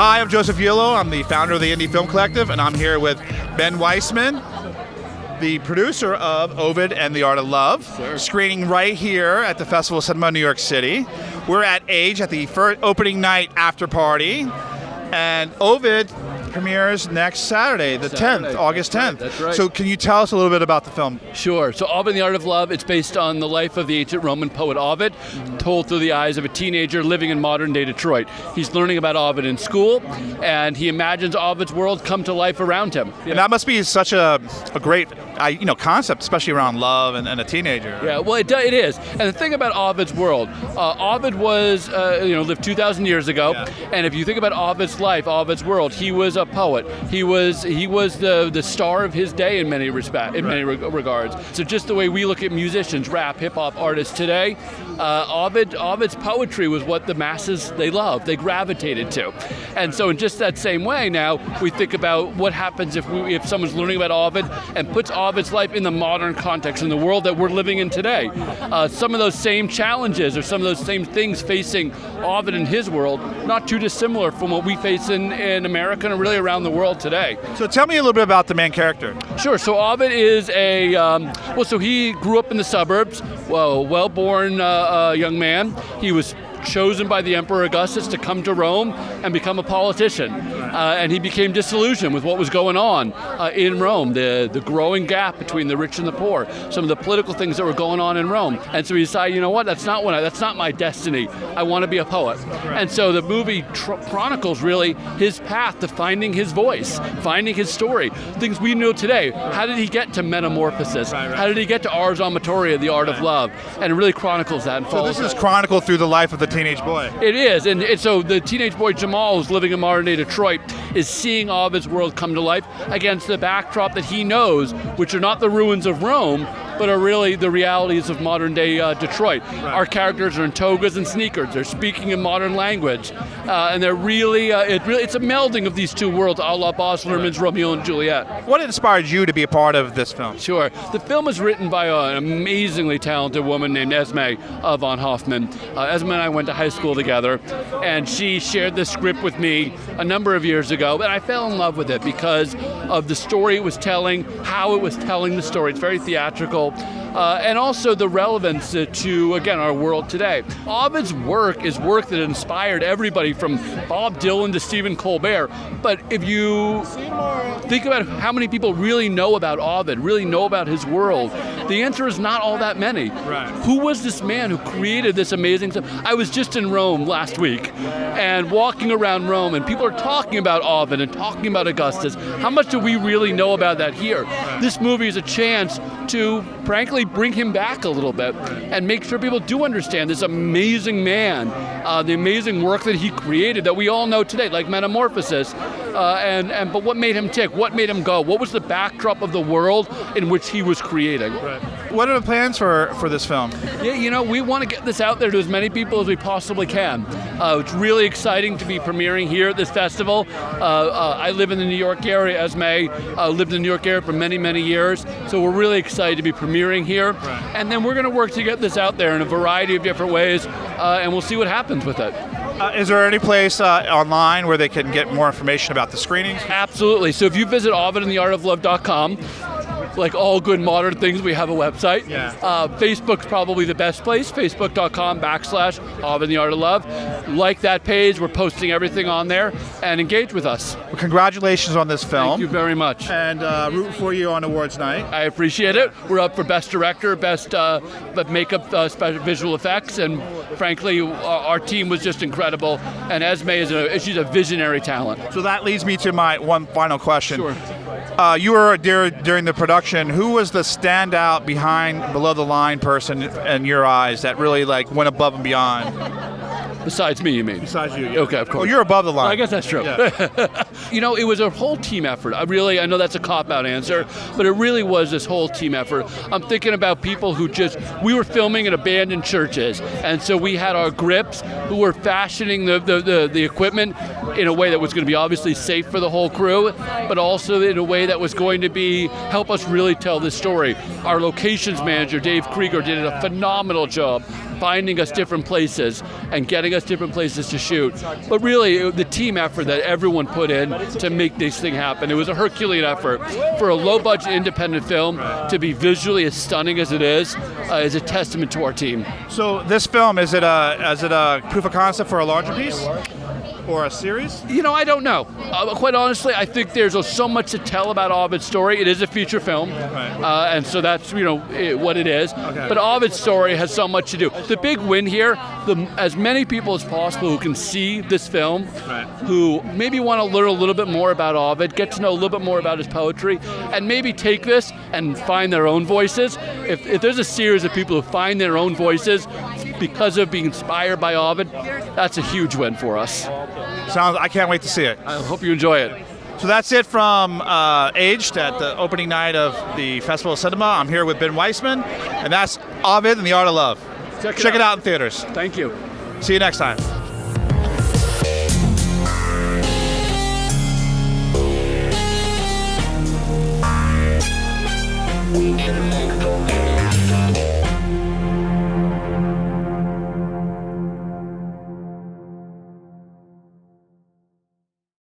Hi, I'm Joseph Eulo. I'm the founder of the Indie Film Collective, and I'm here with Ben Weissman, the producer of Ovid and the Art of Love, screening right here at the Festival of Cinema New York City. We're at Age at the first opening night after party, and Ovid premieres next Saturday, the 10th, August 10th. That's right. So can you tell us a little bit about the film? Sure. So Ovid and the Art of Love, it's based on the life of the ancient Roman poet Ovid, told through the eyes of a teenager living in modern-day Detroit. He's learning about Ovid in school, and he imagines Ovid's world come to life around him. And that must be such a great concept, especially around love and a teenager. Yeah, well, it is. And the thing about Ovid's world, Ovid was, lived 2,000 years ago, and if you think about Ovid's life, Ovid's world, he was a poet. He was the star of his day in many regards. So just the way we look at musicians, rap, hip hop artists today, Ovid's poetry was what the masses they loved, they gravitated to. And so in just that same way, now we think about what happens if someone's learning about Ovid and puts Ovid's life in the modern context, in the world that we're living in today. Some of those same challenges or some of those same things facing Ovid in his world, not too dissimilar from what we face in America and really around the world today. So tell me a little bit about the main character. Sure. So Ovid is so he grew up in the suburbs, well-born young man. He was chosen by the Emperor Augustus to come to Rome and become a politician. And he became disillusioned with what was going on in Rome, the growing gap between the rich and the poor, some of the political things that were going on in Rome. And so he decided, you know what, that's not my destiny. I want to be a poet. And so the movie chronicles really his path to finding his voice, finding his story, things we know today. How did he get to Metamorphosis? How did he get to Ars Amatoria, the Art of Love? And it really chronicles that and follows. So this is chronicled through the life of the teenage boy. It is, and so the teenage boy Jamal, who's living in modern-day Detroit, is seeing Ovid's world come to life against the backdrop that he knows, which are not the ruins of Rome, but are really the realities of modern-day Detroit. Our characters are in togas and sneakers. They're speaking in modern language, and they're really, it's a melding of these two worlds, a la Baz Luhrmann's Romeo and Juliet. What inspired you to be a part of this film? Sure. The film was written by an amazingly talented woman named Esme von Hoffman. Esme and I went to high school together, and she shared this script with me a number of years ago, and I fell in love with it because of the story it was telling, how it was telling the story. It's very theatrical. And also the relevance to, again, our world today. Ovid's work is work that inspired everybody from Bob Dylan to Stephen Colbert. But if you think about how many people really know about Ovid, really know about his world, the answer is not all that many. Right. Who was this man who created this amazing stuff? I was just in Rome last week and walking around Rome, and people are talking about Ovid and talking about Augustus. How much do we really know about that here? This movie is a chance to, frankly, bring him back a little bit and make sure people do understand this amazing man, the amazing work that he created that we all know today, like Metamorphosis. But what made him tick? What made him go? What was the backdrop of the world in which he was creating? Right. What are the plans for this film? Yeah, we want to get this out there to as many people as we possibly can. It's really exciting to be premiering here at this festival. I live in the New York area. Esme lived in the New York area for many, many years. So we're really excited to be premiering here. Right. And then we're going to work to get this out there in a variety of different ways, and we'll see what happens with it. Is there any place online where they can get more information about the screenings? Absolutely. So if you visit ovidandtheartoflove.com, like all good modern things, we have a website. Yeah. Facebook's probably the best place, facebook.com/Ovid and the Art of Love. Like that page, we're posting everything on there, and engage with us. Well, congratulations on this film. Thank you very much. And root for you on awards night. I appreciate it. We're up for Best Director, Best Makeup, Special Visual Effects, and frankly, our team was just incredible. And Esme she's a visionary talent. So that leads me to my one final question. Sure. You were during the production. Who was the standout below the line person in your eyes that really went above and beyond? Besides me, you mean? Besides you. Yeah. Okay, of course. Well, you're above the line. I guess that's true. Yeah. It was a whole team effort. I know that's a cop-out answer, but it really was this whole team effort. I'm thinking about people who we were filming in abandoned churches, and so we had our grips who were fashioning the equipment in a way that was going to be obviously safe for the whole crew, but also in a way that was going to help us really tell this story. Our locations manager, Dave Krieger, did a phenomenal job finding us different places and getting us different places to shoot. But really, the team effort that everyone put in to make this thing happen. It was a Herculean effort. For a low-budget independent film to be visually as stunning as it is a testament to our team. So this film, is it a proof of concept for a larger piece? Or a series? You know, I don't know. Quite honestly, I think there's so much to tell about Ovid's story. It is a feature film, and so that's what it is. Okay. But Ovid's story has so much to do. The big win here, as many people as possible who can see this film, who maybe want to learn a little bit more about Ovid, get to know a little bit more about his poetry, and maybe take this and find their own voices. If there's a series of people who find their own voices because of being inspired by Ovid, that's a huge win for us. I can't wait to see it. I hope you enjoy it. So that's it from Aged at the opening night of the Festival of Cinema. I'm here with Ben Weissman, and that's Ovid and the Art of Love. Check it out in theaters. Thank you. See you next time. We